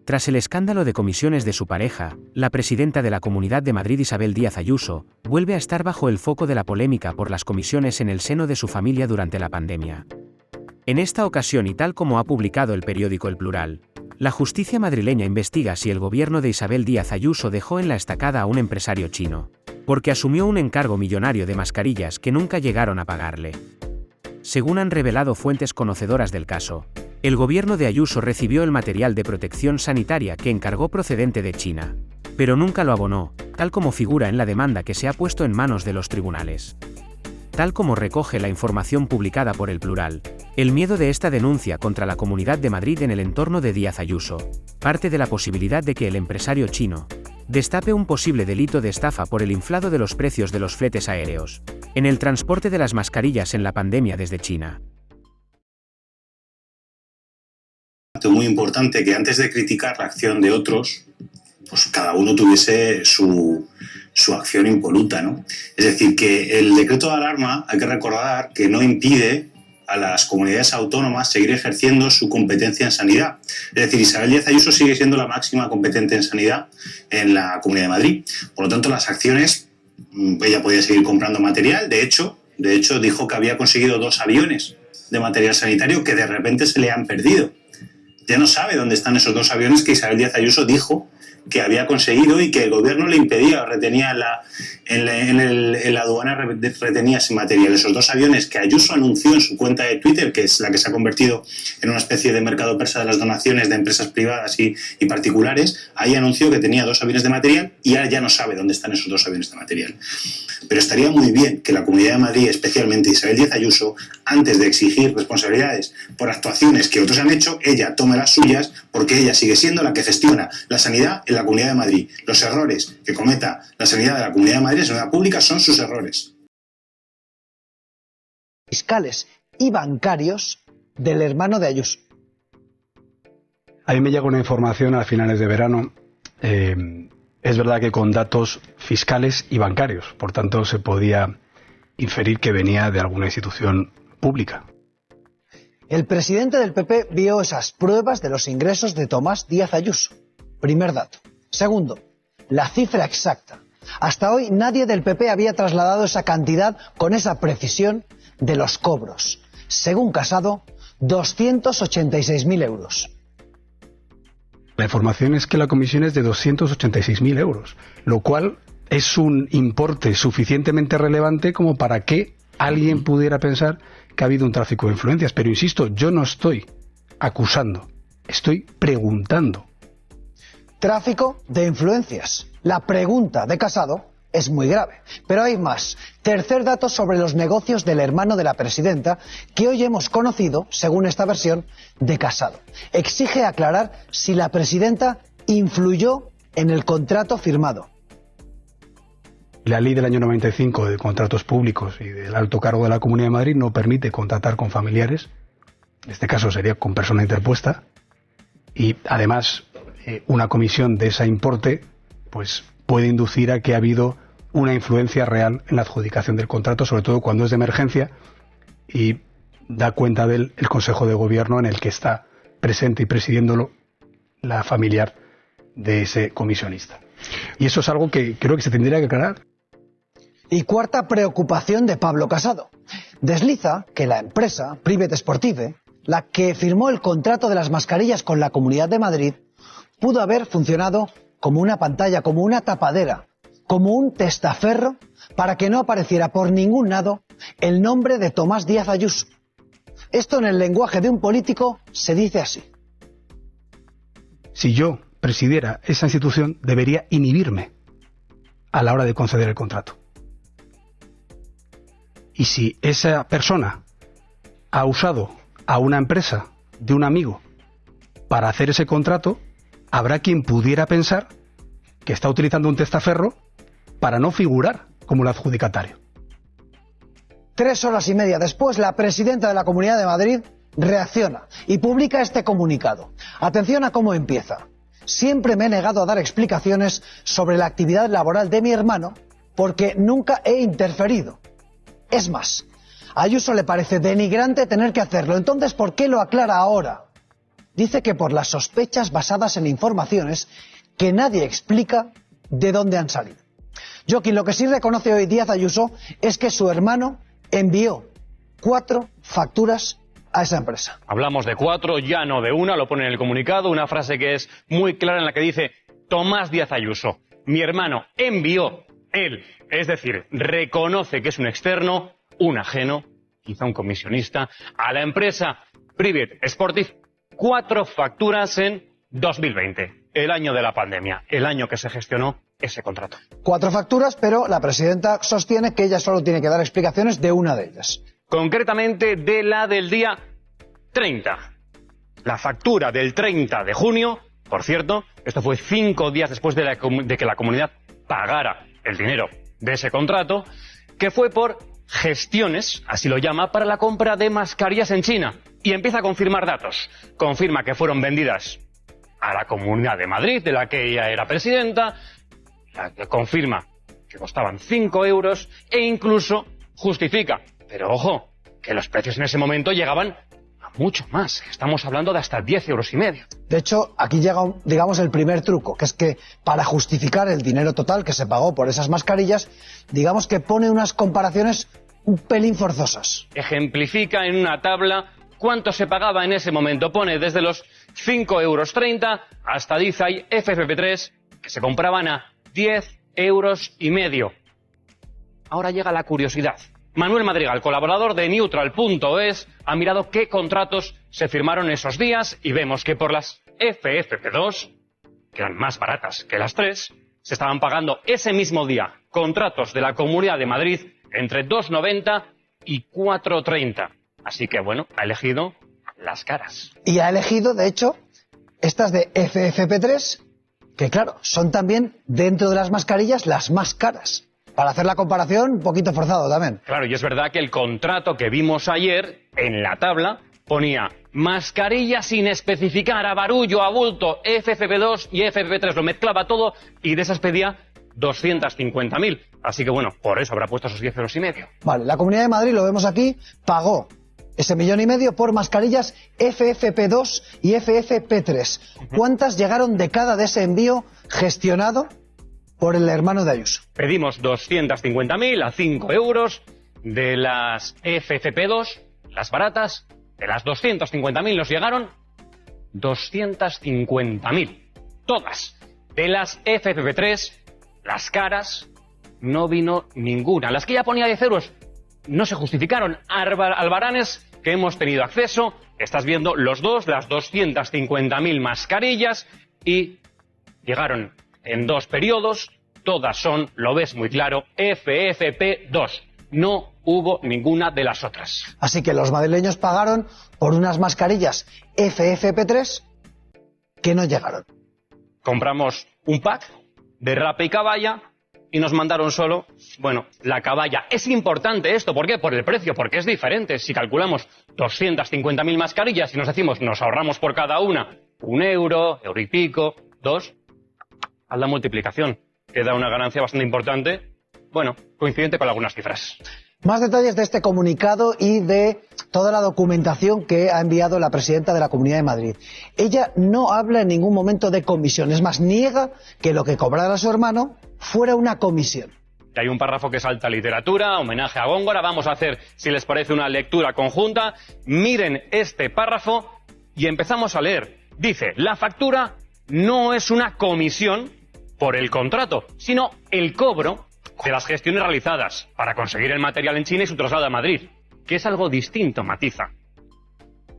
Tras el escándalo de comisiones de su pareja, la presidenta de la Comunidad de Madrid, Isabel Díaz Ayuso, vuelve a estar bajo el foco de la polémica por las comisiones en el seno de su familia durante la pandemia. En esta ocasión, y tal como ha publicado el periódico El Plural, la justicia madrileña investiga si el gobierno de Isabel Díaz Ayuso dejó en la estacada a un empresario chino, porque asumió un encargo millonario de mascarillas que nunca llegaron a pagarle. Según han revelado fuentes conocedoras del caso, el gobierno de Ayuso recibió el material de protección sanitaria que encargó procedente de China, pero nunca lo abonó, tal como figura en la demanda que se ha puesto en manos de los tribunales. Tal como recoge la información publicada por El Plural, el miedo de esta denuncia contra la Comunidad de Madrid en el entorno de Díaz Ayuso parte de la posibilidad de que el empresario chino destape un posible delito de estafa por el inflado de los precios de los fletes aéreos en el transporte de las mascarillas en la pandemia desde China. Muy importante que antes de criticar la acción de otros, pues cada uno tuviese su acción impoluta, ¿no? Es decir, que el decreto de alarma, hay que recordar que no impide a las comunidades autónomas seguir ejerciendo su competencia en sanidad. Es decir, Isabel Díaz Ayuso sigue siendo la máxima competente en sanidad en la Comunidad de Madrid. Por lo tanto, las acciones, ella podía seguir comprando material. De hecho, dijo que había conseguido 2 aviones de material sanitario que de repente se le han perdido. Ya no sabe dónde están esos 2 aviones que Isabel Díaz Ayuso dijo que había conseguido y que el gobierno le impedía, retenía en la aduana, retenía ese material. Esos 2 aviones que Ayuso anunció en su cuenta de Twitter, que es la que se ha convertido en una especie de mercado persa de las donaciones de empresas privadas y particulares, ahí anunció que tenía 2 aviones de material y ahora ya no sabe dónde están esos 2 aviones de material. Pero estaría muy bien que la Comunidad de Madrid, especialmente Isabel Díaz Ayuso, antes de exigir responsabilidades por actuaciones que otros han hecho, ella tome las suyas, porque ella sigue siendo la que gestiona la sanidad en la Comunidad de Madrid. Los errores que cometa la sanidad de la Comunidad de Madrid, la sanidad pública, son sus errores. Fiscales y bancarios del hermano de Ayuso. A mí me llega una información a finales de verano. Es verdad que con datos fiscales y bancarios, por tanto se podía inferir que venía de alguna institución pública. El presidente del PP vio esas pruebas de los ingresos de Tomás Díaz Ayuso. Primer dato. Segundo, la cifra exacta. Hasta hoy nadie del PP había trasladado esa cantidad con esa precisión de los cobros. Según Casado, 286.000 euros. La información es que la comisión es de 286.000 euros, lo cual es un importe suficientemente relevante como para que alguien pudiera pensar que ha habido un tráfico de influencias. Pero insisto, yo no estoy acusando, estoy preguntando. Tráfico de influencias. La pregunta de Casado es muy grave. Pero hay más. Tercer dato sobre los negocios del hermano de la presidenta, que hoy hemos conocido, según esta versión, de Casado. Exige aclarar si la presidenta influyó en el contrato firmado. La ley del año 95 de contratos públicos y del alto cargo de la Comunidad de Madrid no permite contratar con familiares. En este caso sería con persona interpuesta. Y además, una comisión de ese importe pues puede inducir a que ha habido una influencia real en la adjudicación del contrato, sobre todo cuando es de emergencia y da cuenta del el Consejo de Gobierno en el que está presente y presidiéndolo la familiar de ese comisionista. Y eso es algo que creo que se tendría que aclarar. Y cuarta preocupación de Pablo Casado. Desliza que la empresa Private Sportive, la que firmó el contrato de las mascarillas con la Comunidad de Madrid, pudo haber funcionado como una pantalla, como una tapadera, como un testaferro para que no apareciera por ningún lado el nombre de Tomás Díaz Ayuso. Esto en el lenguaje de un político se dice así. Si yo presidiera esa institución, debería inhibirme a la hora de conceder el contrato. Y si esa persona ha usado a una empresa de un amigo para hacer ese contrato, habrá quien pudiera pensar que está utilizando un testaferro para no figurar como el adjudicatario. 3 horas y media después, la presidenta de la Comunidad de Madrid reacciona y publica este comunicado. Atención a cómo empieza. Siempre me he negado a dar explicaciones sobre la actividad laboral de mi hermano porque nunca he interferido. Es más, a Ayuso le parece denigrante tener que hacerlo. Entonces, ¿por qué lo aclara ahora? dice que por las sospechas basadas en informaciones que nadie explica de dónde han salido. Joaquín, lo que sí reconoce hoy Díaz Ayuso es que su hermano envió 4 facturas a esa empresa. Hablamos de 4, ya no de una, lo pone en el comunicado, una frase que es muy clara en la que dice: Tomás Díaz Ayuso, mi hermano envió, él, es decir, reconoce que es un externo, un ajeno, quizá un comisionista, a la empresa Private Sportive 4 facturas en 2020, el año de la pandemia, el año que se gestionó ese contrato. 4 facturas, pero la presidenta sostiene que ella solo tiene que dar explicaciones de una de ellas. Concretamente de la del día 30. La factura del 30 de junio, por cierto, esto fue 5 días después de que la comunidad pagara el dinero de ese contrato, que fue por gestiones, así lo llama, para la compra de mascarillas en China. Y empieza a confirmar datos. Confirma que fueron vendidas a la Comunidad de Madrid, de la que ella era presidenta, confirma que costaban 5 euros e incluso justifica, pero ojo, que los precios en ese momento llegaban a mucho más. Estamos hablando de hasta 10,5 euros. De hecho, aquí llega, digamos, el primer truco, que es que para justificar el dinero total que se pagó por esas mascarillas, digamos que pone unas comparaciones un pelín forzosas. Ejemplifica en una tabla cuánto se pagaba en ese momento. Pone desde los 5,30 euros hasta, dice ahí, FFP3, que se compraban a 10,5 euros. Ahora llega la curiosidad. Manuel Madrigal, colaborador de Neutral.es, ha mirado qué contratos se firmaron esos días y vemos que por las FFP2, que eran más baratas que las 3, se estaban pagando ese mismo día contratos de la Comunidad de Madrid entre 2,90 y 4,30. Así que, bueno, ha elegido las caras. Y ha elegido, de hecho, estas de FFP3, que claro, son también, dentro de las mascarillas, las más caras. Para hacer la comparación, un poquito forzado también. Claro, y es verdad que el contrato que vimos ayer, en la tabla, ponía mascarilla sin especificar, a barullo, a bulto, FFP2 y FFP3. Lo mezclaba todo y de esas pedía 250.000. Así que bueno, por eso habrá puesto esos 10,5 euros. Vale, la Comunidad de Madrid, lo vemos aquí, pagó ese 1,5 millones por mascarillas FFP2 y FFP3. ¿Cuántas llegaron de cada de ese envío gestionado por el hermano de Ayuso? Pedimos 250.000 a 5 euros de las FFP2, las baratas. De las 250.000 nos llegaron 250.000. Todas. De las FFP3, las caras, no vino ninguna. Las que ya ponía 10 euros no se justificaron. Albaranes que hemos tenido acceso, estás viendo los dos, las 250.000 mascarillas, y llegaron en 2 periodos, todas son, lo ves muy claro, FFP2. No hubo ninguna de las otras. Así que los madrileños pagaron por unas mascarillas FFP3 que no llegaron. Compramos un pack de Rapa y Caballa y nos mandaron solo, bueno, la caballa. Es importante esto, ¿por qué? Por el precio, porque es diferente. Si calculamos 250.000 mascarillas y nos decimos, nos ahorramos por cada una 1 euro, euro y pico, 2, haz la multiplicación. Queda una ganancia bastante importante, bueno, coincidente con algunas cifras. Más detalles de este comunicado y de toda la documentación que ha enviado la presidenta de la Comunidad de Madrid. Ella no habla en ningún momento de comisión, es más, niega que lo que cobrara su hermano fuera una comisión. Hay un párrafo que salta literatura, homenaje a Góngora. Vamos a hacer, si les parece, una lectura conjunta. Miren este párrafo y empezamos a leer. Dice, la factura no es una comisión por el contrato, sino el cobro de las gestiones realizadas para conseguir el material en China y su traslado a Madrid, que es algo distinto, matiza.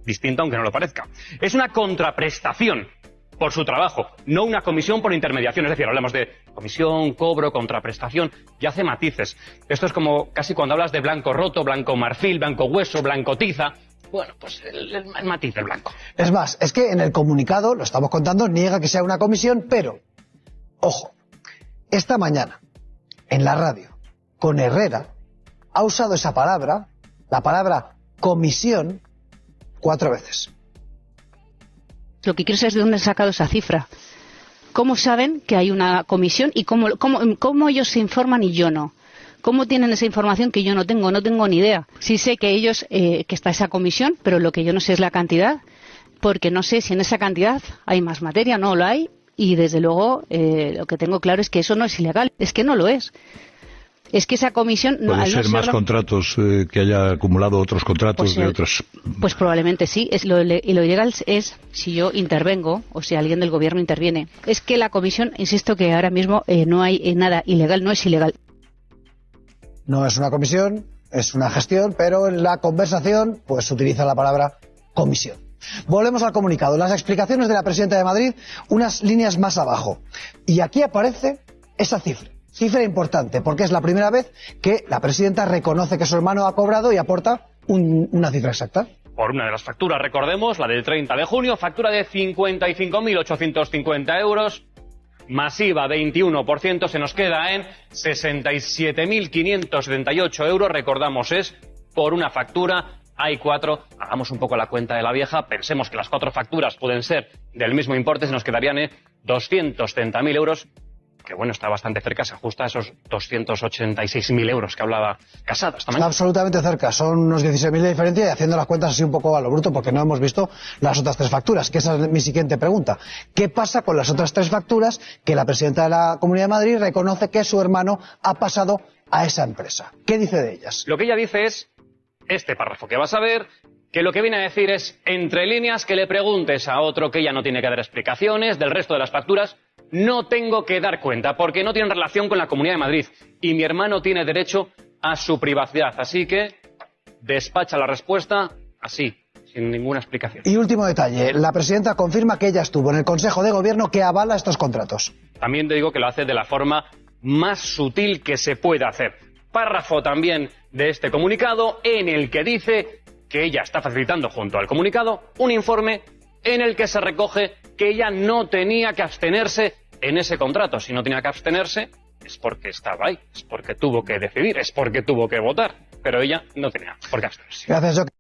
Distinto aunque no lo parezca. Es una contraprestación por su trabajo, no una comisión por intermediación. Es decir, hablamos de comisión, cobro, contraprestación, y hace matices. Esto es como casi cuando hablas de blanco roto, blanco marfil, blanco hueso, blanco tiza. Bueno, pues el matiz del blanco. Es más, es que en el comunicado, lo estamos contando, niega que sea una comisión, pero, ojo, esta mañana, en la radio, con Herrera, ha usado esa palabra, la palabra comisión, 4 veces. Lo que quiero saber es de dónde han sacado esa cifra. ¿Cómo saben que hay una comisión y cómo ellos se informan y yo no? ¿Cómo tienen esa información que yo no tengo? No tengo ni idea. Sí sé que ellos, que está esa comisión, pero lo que yo no sé es la cantidad. porque no sé si en esa cantidad hay más materia, no lo hay, y desde luego lo que tengo claro es que eso no es ilegal, es que no lo es. Es que esa comisión... ¿Pueden ser más contratos que haya acumulado otros contratos de otros? Pues probablemente sí. Y lo ilegal es si yo intervengo o si alguien del gobierno interviene. Es que la comisión, insisto que ahora mismo no hay nada ilegal, no es ilegal. No es una comisión, es una gestión, pero en la conversación pues se utiliza la palabra comisión. Volvemos al comunicado. Las explicaciones de la presidenta de Madrid, unas líneas más abajo. Y aquí aparece esa cifra. Cifra importante, porque es la primera vez que la presidenta reconoce que su hermano ha cobrado y aporta una cifra exacta. Por una de las facturas, recordemos, la del 30 de junio, factura de 55.850 euros, masiva 21%, se nos queda en 67.578 euros, recordamos, es por una factura. Hay 4, hagamos un poco la cuenta de la vieja, pensemos que las 4 facturas pueden ser del mismo importe, se nos quedarían en 230.000 euros. Que bueno, está bastante cerca, se ajusta a esos 286.000 euros que hablaba Casado esta mañana. Está absolutamente cerca, son unos 16.000 de diferencia y haciendo las cuentas así un poco a lo bruto porque no hemos visto las otras 3 facturas, que esa es mi siguiente pregunta. ¿Qué pasa con las otras 3 facturas que la presidenta de la Comunidad de Madrid reconoce que su hermano ha pasado a esa empresa? ¿Qué dice de ellas? Lo que ella dice es, este párrafo que vas a ver, que lo que viene a decir es, entre líneas, que le preguntes a otro que ella no tiene que dar explicaciones del resto de las facturas. No tengo que dar cuenta porque no tienen relación con la Comunidad de Madrid y mi hermano tiene derecho a su privacidad. Así que despacha la respuesta así, sin ninguna explicación. Y último detalle, la presidenta confirma que ella estuvo en el Consejo de Gobierno que avala estos contratos. También te digo que lo hace de la forma más sutil que se puede hacer. Párrafo también de este comunicado en el que dice que ella está facilitando junto al comunicado un informe en el que se recoge que ella no tenía que abstenerse en ese contrato. Si no tenía que abstenerse, es porque estaba ahí, es porque tuvo que decidir, es porque tuvo que votar. Pero ella no tenía por qué abstenerse. Gracias, Joaquín.